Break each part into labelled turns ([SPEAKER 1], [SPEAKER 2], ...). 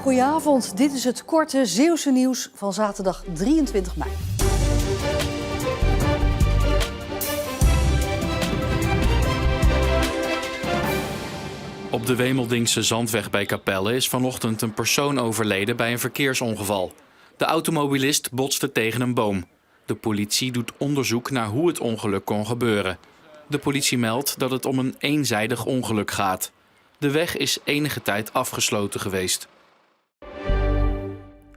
[SPEAKER 1] Goedenavond, dit is het korte Zeeuwse nieuws van zaterdag 23 mei.
[SPEAKER 2] Op de Wemeldingse Zandweg bij Capelle is vanochtend een persoon overleden bij een verkeersongeval. De automobilist botste tegen een boom. De politie doet onderzoek naar hoe het ongeluk kon gebeuren. De politie meldt dat het om een eenzijdig ongeluk gaat. De weg is enige tijd afgesloten geweest.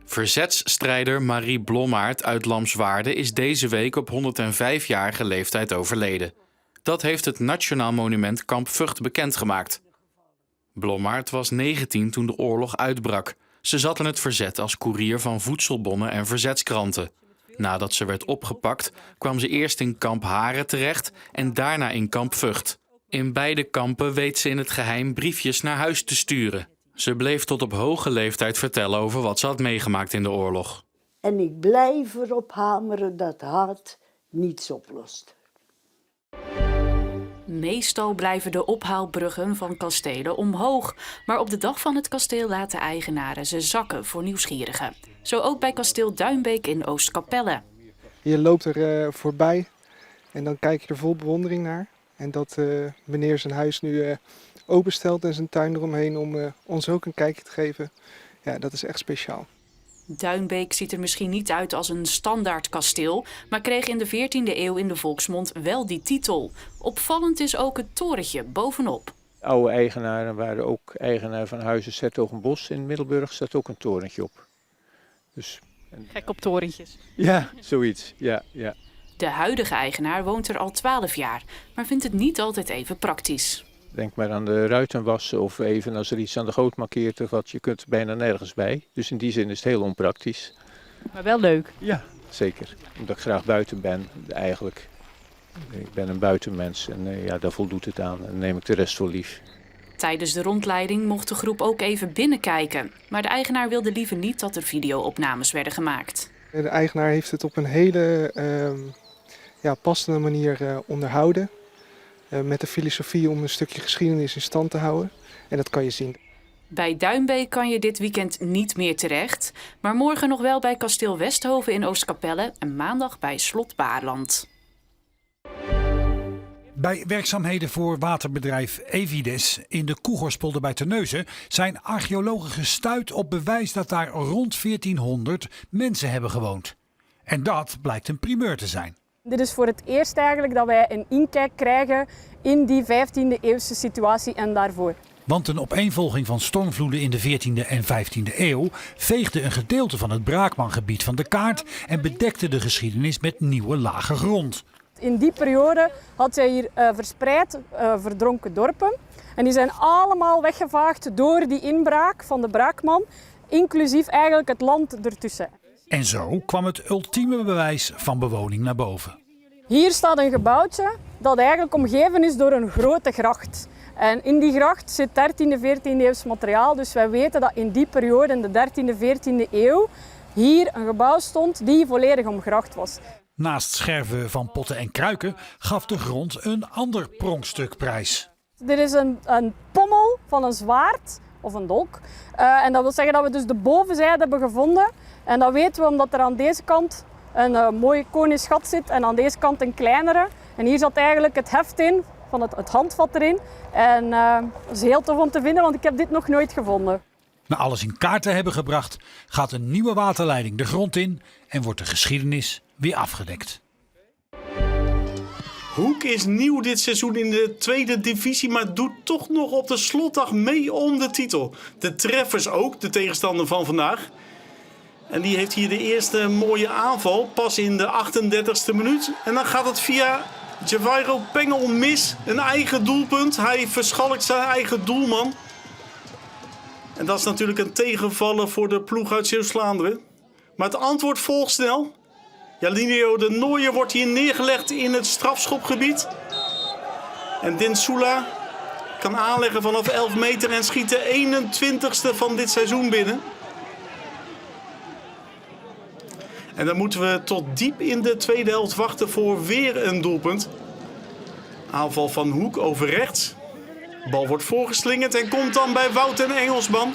[SPEAKER 2] Verzetsstrijder Marie Blommaert uit Lamswaarde is deze week op 105-jarige leeftijd overleden. Dat heeft het Nationaal Monument Kamp Vught bekendgemaakt. Blommaert was 19 toen de oorlog uitbrak. Ze zat in het verzet als koerier van voedselbonnen en verzetskranten. Nadat ze werd opgepakt, kwam ze eerst in kamp Haren terecht en daarna in kamp Vught. In beide kampen weet ze in het geheim briefjes naar huis te sturen. Ze bleef tot op hoge leeftijd vertellen over wat ze had meegemaakt in de oorlog.
[SPEAKER 3] En ik blijf erop hameren dat haat niets oplost.
[SPEAKER 4] Meestal blijven de ophaalbruggen van kastelen omhoog. Maar op de dag van het kasteel laten eigenaren ze zakken voor nieuwsgierigen. Zo ook bij kasteel Duinbeek in Oostkapelle.
[SPEAKER 5] Je loopt er voorbij en dan kijk je er vol bewondering naar. En dat meneer zijn huis nu openstelt en zijn tuin eromheen om ons ook een kijkje te geven. Ja, dat is echt speciaal.
[SPEAKER 4] Duinbeek ziet er misschien niet uit als een standaard kasteel, maar kreeg in de 14e eeuw in de volksmond wel die titel. Opvallend is ook het torentje bovenop.
[SPEAKER 6] Oude eigenaren waren ook eigenaar van Huizen 's-Hertogenbosch. In Middelburg staat ook een torentje op. Dus,
[SPEAKER 7] Gek op torentjes.
[SPEAKER 6] Ja, zoiets. Ja.
[SPEAKER 4] De huidige eigenaar woont er al 12 jaar, maar vindt het niet altijd even praktisch.
[SPEAKER 6] Denk maar aan de ruiten wassen of even als er iets aan de goot markeert of wat. Je kunt er bijna nergens bij. Dus in die zin is het heel onpraktisch.
[SPEAKER 7] Maar wel leuk.
[SPEAKER 6] Ja, zeker. Omdat ik graag buiten ben eigenlijk. Ik ben een buitenmens en ja, daar voldoet het aan. En dan neem ik de rest voor lief.
[SPEAKER 4] Tijdens de rondleiding mocht de groep ook even binnenkijken. Maar de eigenaar wilde liever niet dat er video-opnames werden gemaakt.
[SPEAKER 5] De eigenaar heeft het op een hele passende manier onderhouden. Met de filosofie om een stukje geschiedenis in stand te houden. En dat kan je zien.
[SPEAKER 4] Bij Duinbeek kan je dit weekend niet meer terecht. Maar morgen nog wel bij kasteel Westhoven in Oostkapelle en maandag bij slot Baarland.
[SPEAKER 8] Bij werkzaamheden voor waterbedrijf Evides in de Koegorspolder bij Terneuzen zijn archeologen gestuit op bewijs dat daar rond 1400 mensen hebben gewoond. En dat blijkt een primeur te zijn.
[SPEAKER 7] Dit is voor het eerst eigenlijk dat wij een inkijk krijgen in die 15e eeuwse situatie en daarvoor.
[SPEAKER 8] Want een opeenvolging van stormvloeden in de 14e en 15e eeuw veegde een gedeelte van het Braakmangebied van de kaart en bedekte de geschiedenis met nieuwe lage grond.
[SPEAKER 7] In die periode had je hier verspreid verdronken dorpen. En die zijn allemaal weggevaagd door die inbraak van de braakman, inclusief eigenlijk het land ertussen.
[SPEAKER 8] En zo kwam het ultieme bewijs van bewoning naar boven.
[SPEAKER 7] Hier staat een gebouwtje dat eigenlijk omgeven is door een grote gracht. En in die gracht zit 13e, 14e eeuws materiaal. Dus wij weten dat in die periode, in de 13e, 14e eeuw, hier een gebouw stond die volledig omgracht was.
[SPEAKER 8] Naast scherven van potten en kruiken gaf de grond een ander pronkstuk prijs.
[SPEAKER 7] Dit is een pommel van een zwaard of een dolk. En dat wil zeggen dat we dus de bovenzijde hebben gevonden. En dat weten we omdat er aan deze kant een mooi konisch gat zit en aan deze kant een kleinere. En hier zat eigenlijk het heft in, van het handvat erin. En dat is heel tof om te vinden, want ik heb dit nog nooit gevonden.
[SPEAKER 8] Na alles in kaart te hebben gebracht, gaat een nieuwe waterleiding de grond in en wordt de geschiedenis weer afgedekt.
[SPEAKER 9] Hoek is nieuw dit seizoen in de tweede divisie, maar doet toch nog op de slotdag mee om de titel. De Treffers ook, de tegenstander van vandaag. En die heeft hier de eerste mooie aanval, pas in de 38e minuut. En dan gaat het via Javairo Pengel mis, een eigen doelpunt. Hij verschalkt zijn eigen doelman. En dat is natuurlijk een tegenvaller voor de ploeg uit Zeeuws-Vlaanderen. Maar het antwoord volgt snel. Jalinio de Nooijer wordt hier neergelegd in het strafschopgebied. En Dinsula kan aanleggen vanaf 11 meter en schiet de 21ste van dit seizoen binnen. En dan moeten we tot diep in de tweede helft wachten voor weer een doelpunt. Aanval van Hoek over rechts. Bal wordt voorgeslingerd en komt dan bij Wout en Engelsman.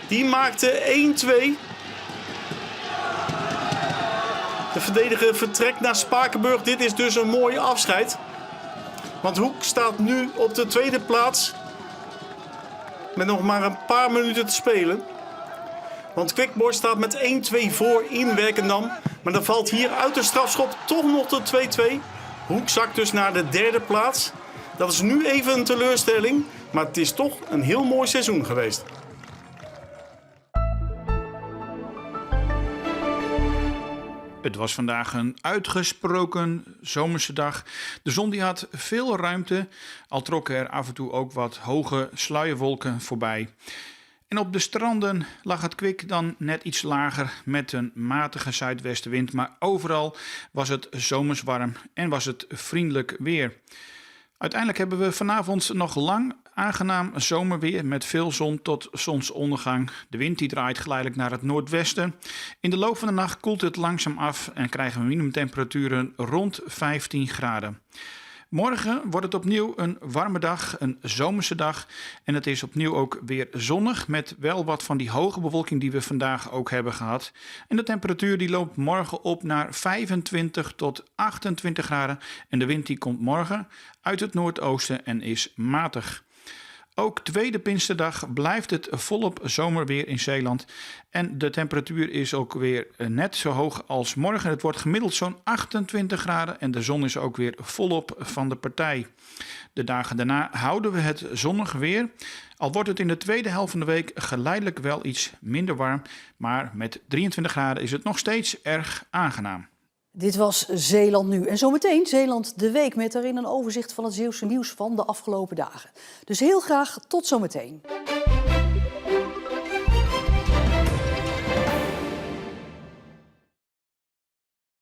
[SPEAKER 9] Die maakte 1-2. De verdediger vertrekt naar Spakenburg. Dit is dus een mooi afscheid. Want Hoek staat nu op de tweede plaats. Met nog maar een paar minuten te spelen. Want Quickboy staat met 1-2 voor in Werkendam. Maar dan valt hier uit de strafschop toch nog de 2-2. Hoek zakt dus naar de derde plaats. Dat is nu even een teleurstelling. Maar het is toch een heel mooi seizoen geweest.
[SPEAKER 10] Het was vandaag een uitgesproken zomerse dag. De zon die had veel ruimte, al trokken er af en toe ook wat hoge sluierwolken voorbij. En op de stranden lag het kwik dan net iets lager met een matige zuidwestenwind. Maar overal was het zomers warm en was het vriendelijk weer. Uiteindelijk hebben we vanavond nog lang aangenaam zomerweer met veel zon tot zonsondergang. De wind die draait geleidelijk naar het noordwesten. In de loop van de nacht koelt het langzaam af en krijgen we minimumtemperaturen rond 15 graden. Morgen wordt het opnieuw een warme dag, een zomerse dag. En het is opnieuw ook weer zonnig met wel wat van die hoge bewolking die we vandaag ook hebben gehad. En de temperatuur die loopt morgen op naar 25 tot 28 graden. En de wind die komt morgen uit het noordoosten en is matig. Ook tweede Pinksterdag blijft het volop zomerweer in Zeeland. En de temperatuur is ook weer net zo hoog als morgen. Het wordt gemiddeld zo'n 28 graden en de zon is ook weer volop van de partij. De dagen daarna houden we het zonnig weer. Al wordt het in de tweede helft van de week geleidelijk wel iets minder warm. Maar met 23 graden is het nog steeds erg aangenaam.
[SPEAKER 1] Dit was Zeeland Nu. En zometeen Zeeland de Week met daarin een overzicht van het Zeeuwse nieuws van de afgelopen dagen. Dus heel graag tot zometeen.